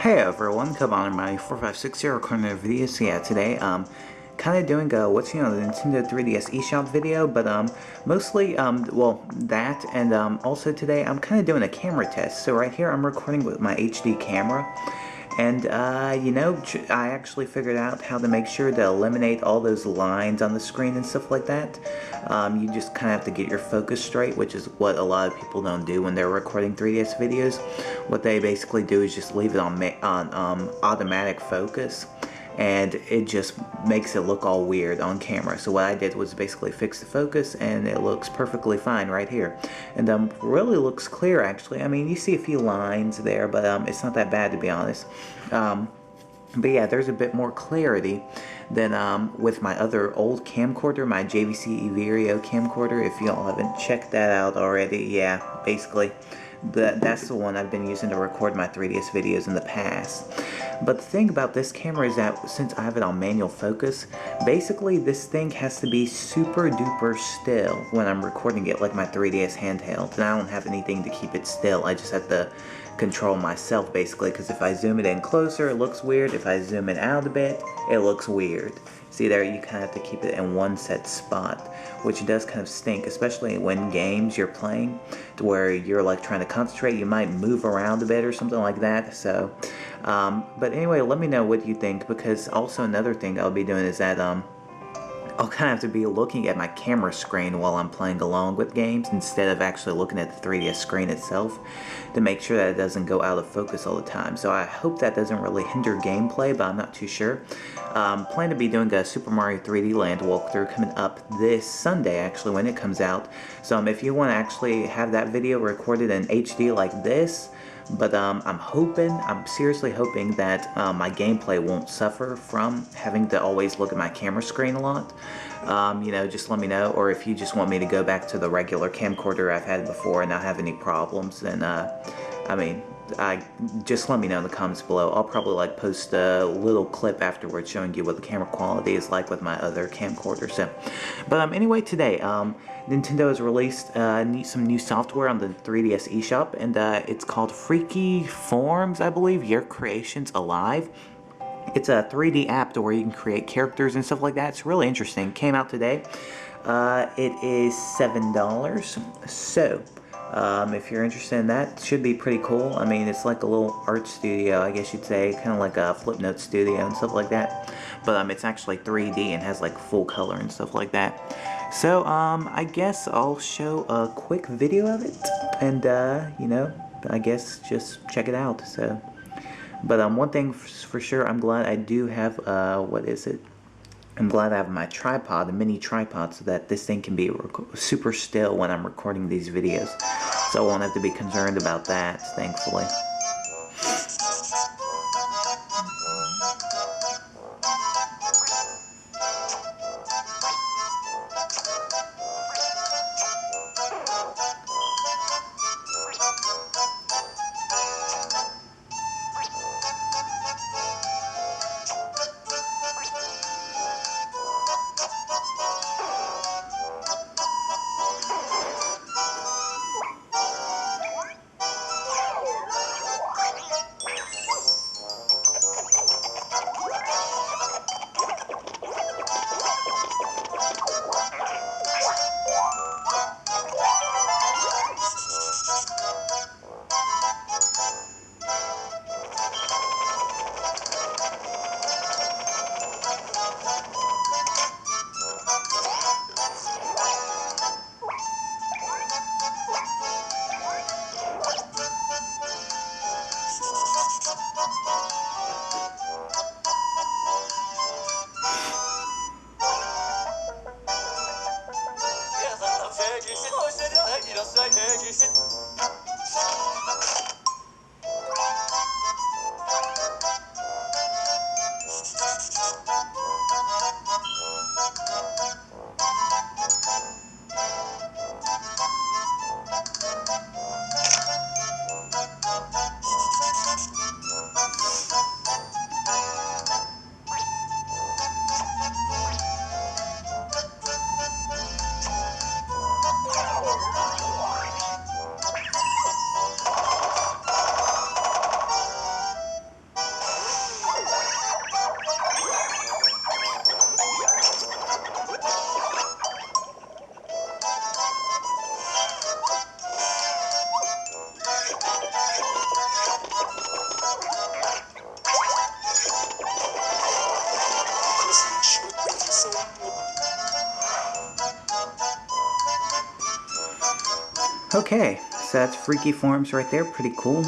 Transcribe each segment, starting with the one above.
Hey everyone, come on, my 4560 recording a video. So yeah, today kind of doing what's the Nintendo 3DS Eshop video, but mostly well, that, and also today I'm kind of doing a camera test. So right here I'm recording with my HD camera, and I actually figured out how to make sure to eliminate all those lines on the screen and stuff like that. You just kind of have to get your focus straight, which is what a lot of people don't do when they're recording 3DS videos. What they basically do is just leave it on automatic focus, and it just makes it look all weird on camera. So what I did was basically fix the focus, and it looks perfectly fine right here. And really looks clear, actually. I mean, you see a few lines there, but it's not that bad, to be honest. But yeah, there's a bit more clarity than with my other old camcorder, my JVC Everio camcorder. If y'all haven't checked that out already, yeah, basically that's the one I've been using to record my 3DS videos in the past. But the thing about this camera is that since I have it on manual focus, basically this thing has to be super duper still when I'm recording it, like my 3DS handheld. And I don't have anything to keep it still. I just have to control myself, basically, because if I zoom it in closer, it looks weird. If I zoom it out a bit, it looks weird. See there, you kind of have to keep it in one set spot, which does kind of stink, especially when games you're playing, to where you're like trying to concentrate. You might move around a bit or something like that. So, but anyway, let me know what you think, because also another thing I'll be doing is that I'll kind of have to be looking at my camera screen while I'm playing along with games instead of actually looking at the 3DS screen itself, to make sure that it doesn't go out of focus all the time. So I hope that doesn't really hinder gameplay, but I'm not too sure. Plan to be doing a Super Mario 3D Land walkthrough coming up this Sunday, actually, when it comes out. So if you want to actually have that video recorded in HD like this, but I'm seriously hoping that my gameplay won't suffer from having to always look at my camera screen a lot. Just let me know, or if you just want me to go back to the regular camcorder I've had before and not have any problems, then just let me know in the comments below. I'll probably post a little clip afterwards showing you what the camera quality is like with my other camcorder. So, but anyway, today Nintendo has released some new software on the 3DS eShop, and it's called Freaky Forms, I believe. Your Creations Alive. It's a 3D app to where you can create characters and stuff like that. It's really interesting. Came out today. It is $7. So, if you're interested in that, it should be pretty cool. I mean, it's like a little art studio, I guess you'd say, kind of like a Flipnote studio and stuff like that. But it's actually 3D and has like full color and stuff like that. So, I guess I'll show a quick video of it, and I guess just check it out. So, but one thing for sure, I'm glad I do have I'm glad I have my tripod, a mini tripod, so that this thing can be super still when I'm recording these videos. So I won't have to be concerned about that, thankfully. Okay, so that's Freaky Forms right there, pretty cool.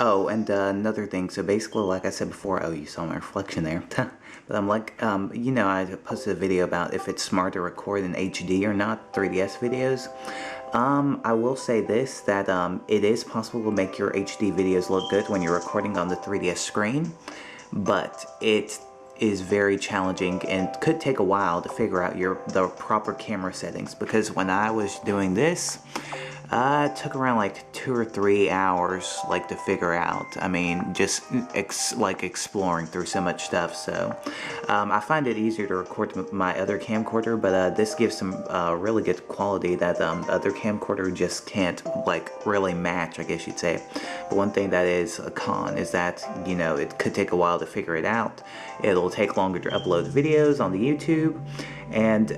Oh, and another thing, so basically, like I said before, oh, you saw my reflection there. But I'm like, you know, I posted a video about if it's smart to record in HD or not, 3DS videos. I will say this, that it is possible to make your HD videos look good when you're recording on the 3DS screen, but it is very challenging and could take a while to figure out the proper camera settings, because when I was doing this, it took around like 2 or 3 hours, like, to figure out. I mean, just like exploring through so much stuff. So I find it easier to record with my other camcorder, but this gives some really good quality that the other camcorder just can't, like, really match, I guess you'd say. But one thing that is a con is that, you know, it could take a while to figure it out. It'll take longer to upload videos on the YouTube, and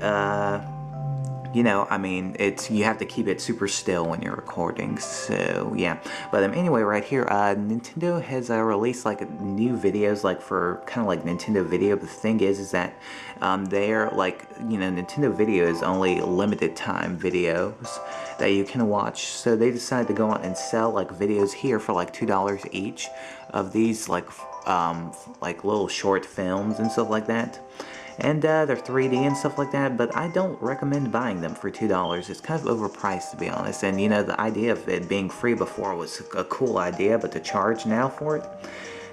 you know, I mean, you have to keep it super still when you're recording, so yeah. But anyway, right here, Nintendo has released like new videos, like for kind of like Nintendo Video. But the thing is that they're like, you know, Nintendo Video is only limited time videos that you can watch. So they decided to go on and sell like videos here for like $2 each of these like little short films and stuff like that. And they're 3D and stuff like that, but I don't recommend buying them for $2. It's kind of overpriced, to be honest. And you know, the idea of it being free before was a cool idea, but to charge now for it,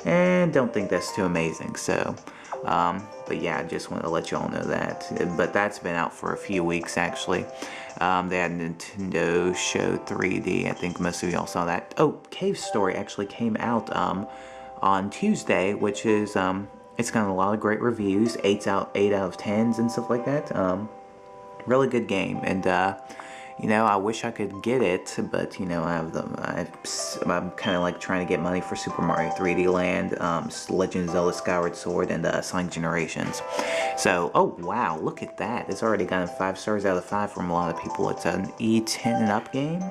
and don't think that's too amazing. So, but yeah, I just want to let you all know that. But that's been out for a few weeks, actually. They had Nintendo Show 3D. I think most of y'all saw that. Oh, Cave Story actually came out on Tuesday, which is it's got a lot of great reviews, 8 out of 10s and stuff like that. Really good game, and you know, I wish I could get it, but you know, I'm kind of like trying to get money for Super Mario 3D Land, Legend of Zelda Skyward Sword, and Sonic Generations. So, oh wow, look at that! It's already gotten 5 stars out of 5 from a lot of people. It's an E10 and up game.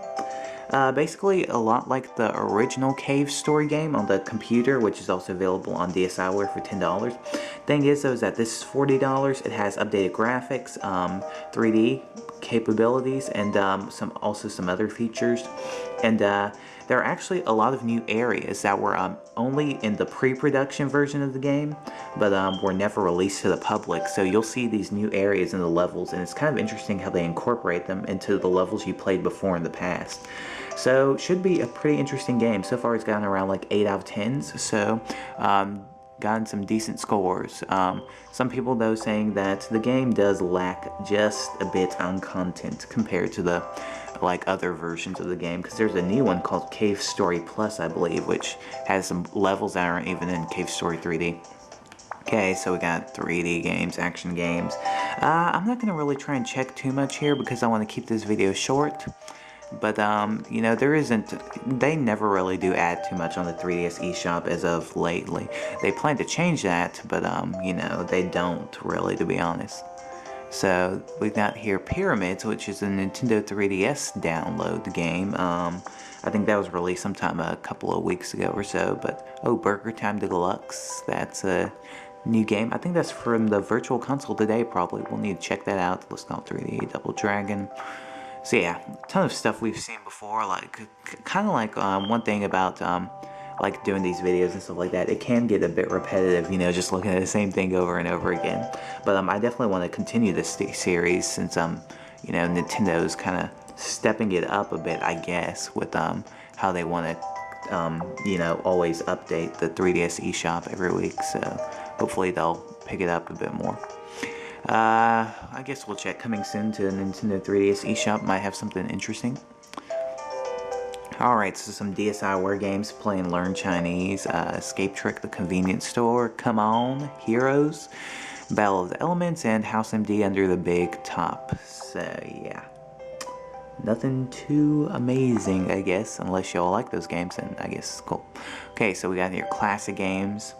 Basically, a lot like the original Cave Story game on the computer, which is also available on DSiWare for $10. Thing is, though, is that this is $40. It has updated graphics, 3D capabilities, and also some other features. And there are actually a lot of new areas that were only in the pre-production version of the game, but were never released to the public. So you'll see these new areas in the levels, and it's kind of interesting how they incorporate them into the levels you played before in the past. So should be a pretty interesting game. So far it's gotten around like 8 out of 10s, so gotten some decent scores. Some people though saying that the game does lack just a bit on content compared to the like other versions of the game, because there's a new one called Cave Story Plus, I believe, which has some levels that aren't even in Cave Story 3D. Okay, so we got 3D games, action games. I'm not going to really try and check too much here because I want to keep this video short. But, you know, they never really do add too much on the 3DS Eshop as of lately. They plan to change that, but, you know, they don't really, to be honest. So, we've got here Pyramids, which is a Nintendo 3DS download game. I think that was released sometime a couple of weeks ago or so, but, oh, Burger Time Deluxe, that's a new game. I think that's from the Virtual Console today, probably. We'll need to check that out. Let's call 3D Double Dragon. So yeah, a ton of stuff we've seen before, like, kind of like, one thing about, like, doing these videos and stuff like that, it can get a bit repetitive, you know, just looking at the same thing over and over again. But, I definitely want to continue this series since, you know, Nintendo's kind of stepping it up a bit, I guess, with, how they want to, you know, always update the 3DS eShop every week, so hopefully they'll pick it up a bit more. I guess we'll check. Coming soon to Nintendo 3DS eShop, might have something interesting. Alright, so some DSiWare games, Play and Learn Chinese, Escape Trick, The Convenience Store, Come On, Heroes, Battle of the Elements, and House MD Under the Big Top. So, yeah. Nothing too amazing, I guess, unless y'all like those games, and I guess it's cool. Okay, so we got here classic games.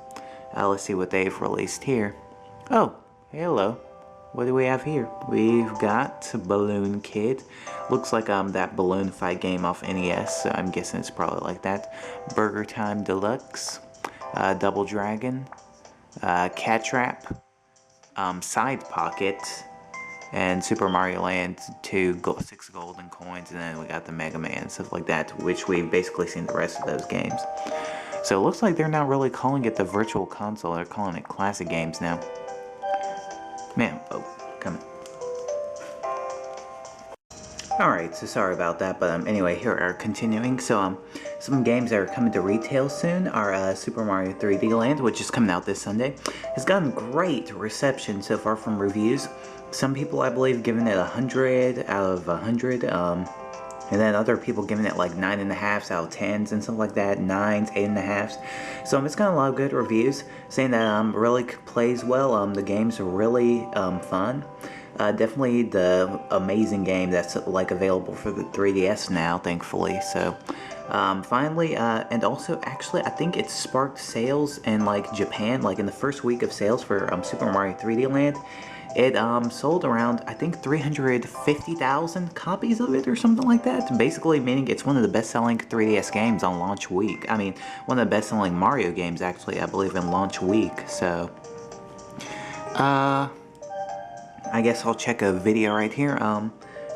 Let's see what they've released here. Oh, hello. What do we have here? We've got Balloon Kid. Looks like that balloon fight game off NES, so I'm guessing it's probably like that. Burger Time Deluxe, Double Dragon, Cat Trap, Side Pocket, and Super Mario Land 2, 6 golden coins, and then we got the Mega Man and stuff like that, which we've basically seen the rest of those games. So it looks like they're not really calling it the Virtual Console, they're calling it Classic Games now. Man, oh, come on. Alright, so sorry about that, but anyway, here are continuing. So some games that are coming to retail soon are Super Mario 3D Land, which is coming out this Sunday. Has gotten great reception so far from reviews. Some people, I believe, giving it 100 out of 100, and then other people giving it like 9.5s out of 10s and stuff like that, 9s, 8.5s. So it's got a lot of good reviews, saying that really plays well. The games are really fun. Definitely the amazing game that's like available for the 3DS now, thankfully. So finally, and also actually I think it sparked sales in like Japan, like in the first week of sales for Super Mario 3D Land. It sold around, I think, 350,000 copies of it or something like that. Basically meaning it's one of the best-selling 3DS games on launch week. I mean, one of the best-selling Mario games, actually, I believe, in launch week. So, I guess I'll check a video right here,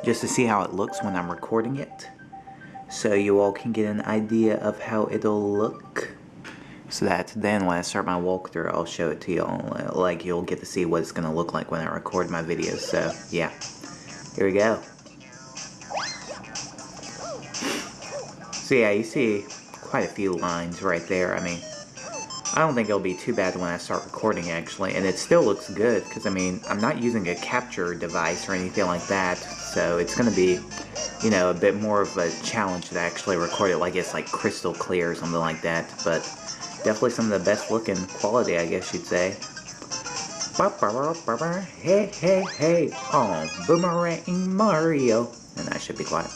just to see how it looks when I'm recording it. So you all can get an idea of how it'll look. So that then when I start my walkthrough, I'll show it to y'all. Like, you'll get to see what it's going to look like when I record my videos. So, yeah. Here we go. So, yeah, you see quite a few lines right there. I mean, I don't think it'll be too bad when I start recording, actually. And it still looks good, because, I mean, I'm not using a capture device or anything like that. So, it's going to be, you know, a bit more of a challenge to actually record it like it's, like, crystal clear or something like that. But definitely some of the best looking quality, I guess you'd say. Hey, hey, hey. Oh, Boomerang Mario. And I should be quiet.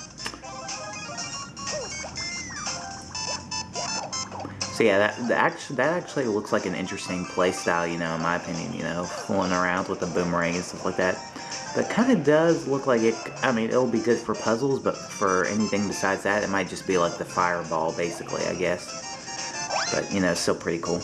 So yeah, that actually looks like an interesting playstyle, you know, in my opinion, you know, fooling around with the boomerang and stuff like that. But kind of does look like it, I mean, it'll be good for puzzles, but for anything besides that, it might just be like the fireball, basically, I guess. But, you know, it's still pretty cool.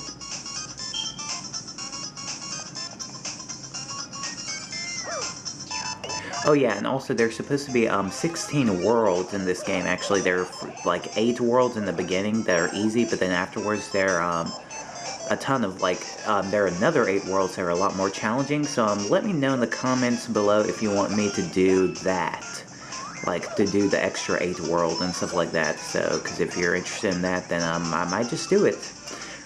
Oh yeah, and also there's supposed to be 16 worlds in this game. Actually, there are like 8 worlds in the beginning that are easy, but then afterwards there are a ton of like, there are another 8 worlds that are a lot more challenging. So let me know in the comments below if you want me to do that. Like, to do the extra 8 world and stuff like that. So, because if you're interested in that, then I might just do it.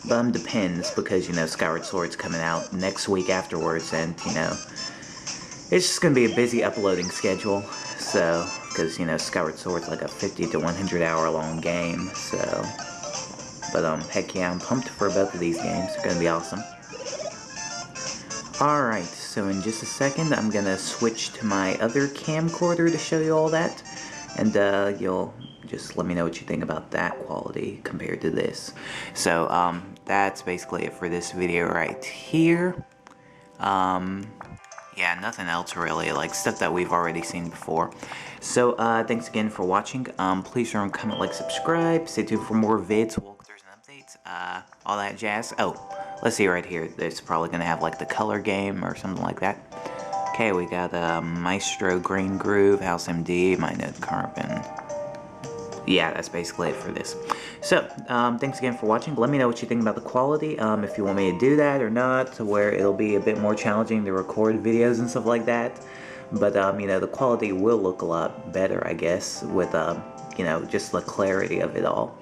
But depends, because, you know, Skyward Sword's coming out next week afterwards, and, you know, it's just going to be a busy uploading schedule. So, because, you know, Skyward Sword's like a 50 to 100 hour long game, so. But, heck yeah, I'm pumped for both of these games. They're going to be awesome. Alright, so in just a second, I'm gonna switch to my other camcorder to show you all that, and you'll just let me know what you think about that quality compared to this. So, that's basically it for this video right here. Yeah, nothing else really, like stuff that we've already seen before. So, thanks again for watching. Please remember to comment, like, subscribe, stay tuned for more vids, walkthroughs, and updates, all that jazz. Oh, let's see right here, it's probably gonna have, like, the color game or something like that. Okay, we got, Maestro Green Groove, House MD, Minute Carbon. Yeah, that's basically it for this. So, thanks again for watching. Let me know what you think about the quality, if you want me to do that or not, to where it'll be a bit more challenging to record videos and stuff like that. But, you know, the quality will look a lot better, I guess, with, you know, just the clarity of it all.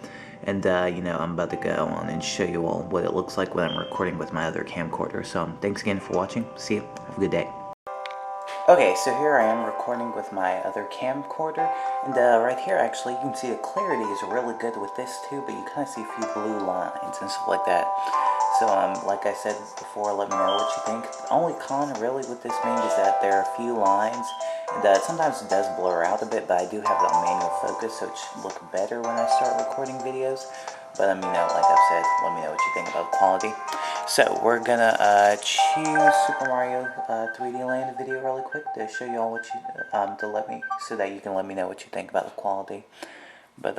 And, you know, I'm about to go on and show you all what it looks like when I'm recording with my other camcorder. So, thanks again for watching. See you. Have a good day. Okay, so here I am recording with my other camcorder, and right here actually you can see the clarity is really good with this too, but you kind of see a few blue lines and stuff like that. So like I said before, let me know what you think. The only con really with this main is that there are a few lines, and sometimes it does blur out a bit, but I do have it on manual focus, so it should look better when I start recording videos. But you know, like I've said, let me know what you think about quality. So we're gonna choose Super Mario 3D Land video really quick to show you all what you so that you can let me know what you think about the quality. But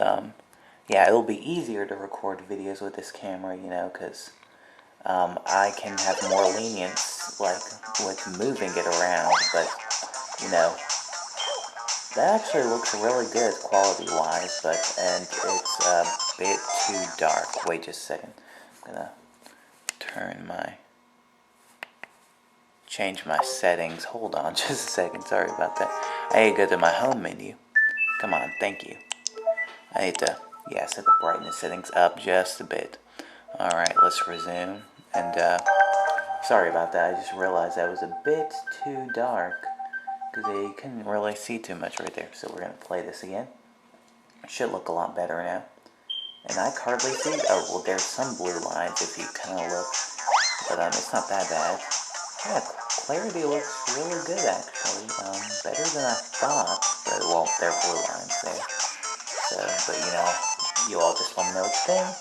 yeah, it'll be easier to record videos with this camera, you know, because I can have more lenience like with moving it around. But you know, that actually looks really good quality-wise, and it's a bit too dark. Wait just a second. I'm gonna change my settings. Hold on just a second. Sorry about that. I need to go to my home menu. Come on, thank you. I need to, yeah, set the brightness settings up just a bit. Alright, let's resume. And, sorry about that. I just realized that was a bit too dark, because you couldn't really see too much right there. So we're going to play this again. It should look a lot better now. And I can hardly see, oh, well, there's some blue lines if you kind of look. But, it's not that bad. Yeah, clarity looks really good, actually. Better than I thought. But, well, there are blue lines there. So, but, you all just let me know what you think.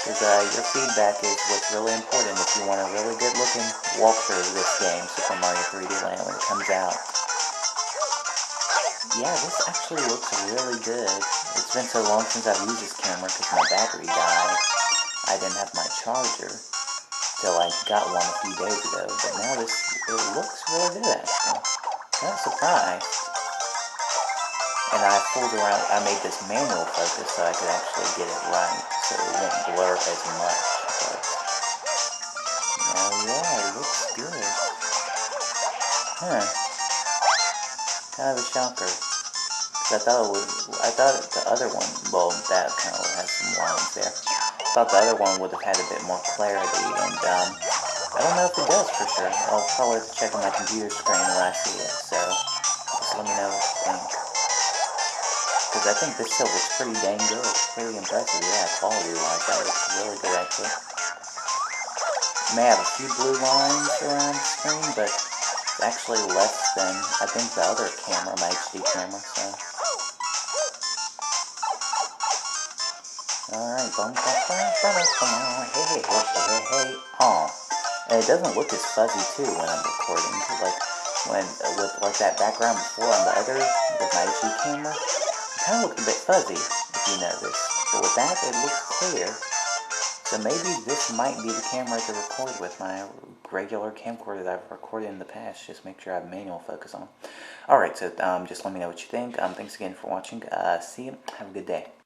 Because your feedback is what's really important if you want a really good looking walkthrough of this game, Super Mario 3D Land, when it comes out. Yeah, this actually looks really good. It's been so long since I've used this camera because my battery died. I didn't have my charger till I got one a few days ago, but now it looks really good actually. Kind of surprised. And I fooled around, I made this manual focus so I could actually get it right, so it won't blur as much, but, yeah, it looks good. Huh. Kind of a shocker. Cause I thought the other one, well, that kind of has some lines there. I thought the other one would have had a bit more clarity, and, I don't know if it does for sure. I'll probably have to check on my computer screen when I see it, so, just let me know what you think. Because I think this still looks pretty dang good. It's pretty impressive. Yeah, quality-wise, that looks really good, actually. It may have a few blue lines around the screen, but it's actually less than, I think, the other camera, my HD camera, so. Alright, come on, hey. Oh, and it doesn't look as fuzzy, too, when I'm recording. Like, with that background before on the other, with my HD camera, kind of looked a bit fuzzy, if you notice. But with that, it looks clear. So maybe this might be the camera to record with, my regular camcorder that I've recorded in the past. Just make sure I have manual focus on. Alright, so just let me know what you think. Thanks again for watching. See you. Have a good day.